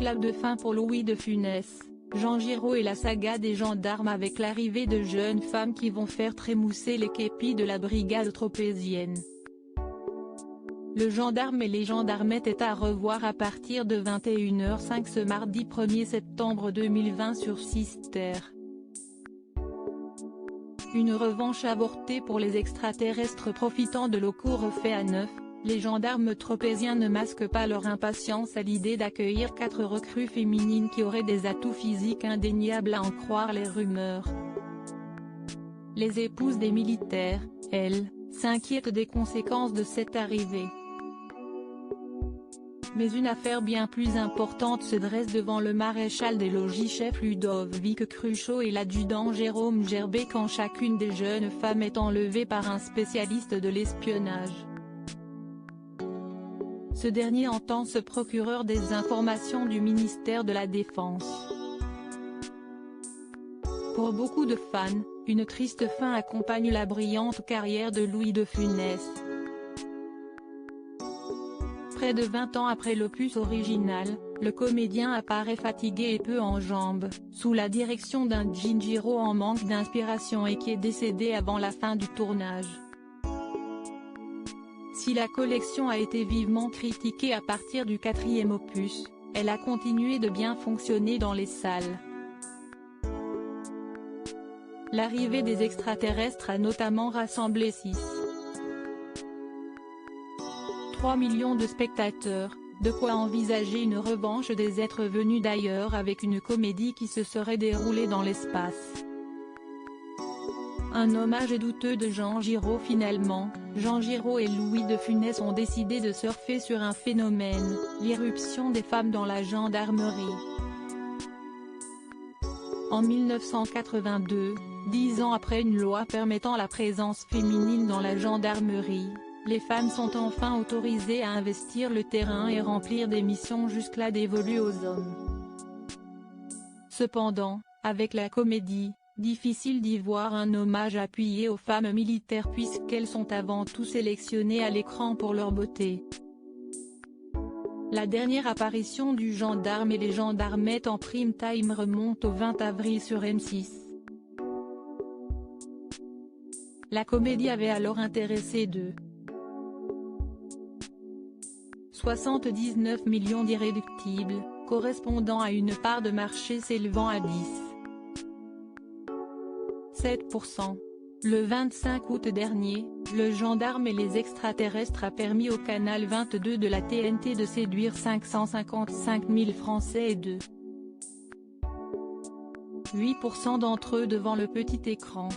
claque de fin pour Louis de Funès, Jean Giraud et la saga des gendarmes avec l'arrivée de jeunes femmes qui vont faire trémousser les képis de la brigade tropézienne. Le gendarme et les gendarmettes est à revoir à partir de 21h05 ce mardi 1er septembre 2020 sur Sister. Une revanche avortée pour les extraterrestres profitant de locaux refaits à neuf. Les gendarmes tropéziens ne masquent pas leur impatience à l'idée d'accueillir 4 recrues féminines qui auraient des atouts physiques indéniables à en croire les rumeurs. Les épouses des militaires, elles, s'inquiètent des conséquences de cette arrivée. Mais une affaire bien plus importante se dresse devant le maréchal des logis chef Ludovic Cruchot et l'adjudant Jérôme Gerbet quand chacune des jeunes femmes est enlevée par un spécialiste de l'espionnage. Ce dernier entend se procureur des informations du ministère de la Défense. Pour beaucoup de fans, une triste fin accompagne la brillante carrière de Louis de Funès. Près de 20 ans après l'opus original, le comédien apparaît fatigué et peu en jambes, sous la direction d'un Jean Giraud en manque d'inspiration et qui est décédé avant la fin du tournage. Si la collection a été vivement critiquée à partir du 4e opus, elle a continué de bien fonctionner dans les salles. L'arrivée des extraterrestres a notamment rassemblé 3 millions de spectateurs, de quoi envisager une revanche des êtres venus d'ailleurs avec une comédie qui se serait déroulée dans l'espace. Un hommage douteux de Jean Giraud finalement, Jean Giraud et Louis de Funès ont décidé de surfer sur un phénomène, l'irruption des femmes dans la gendarmerie. En 1982, 10 ans après une loi permettant la présence féminine dans la gendarmerie, les femmes sont enfin autorisées à investir le terrain et remplir des missions jusque-là dévolues aux hommes. Cependant, avec la comédie, difficile d'y voir un hommage appuyé aux femmes militaires puisqu'elles sont avant tout sélectionnées à l'écran pour leur beauté. La dernière apparition du gendarme et les gendarmettes en prime time remonte au 20 avril sur M6. La comédie avait alors intéressé de 79 millions d'irréductibles, correspondant à une part de marché s'élevant à 17%. Le 25 août dernier, Le gendarme et les extraterrestres a permis au canal 22 de la TNT de séduire 555 000 Français et de 8% d'entre eux devant le petit écran.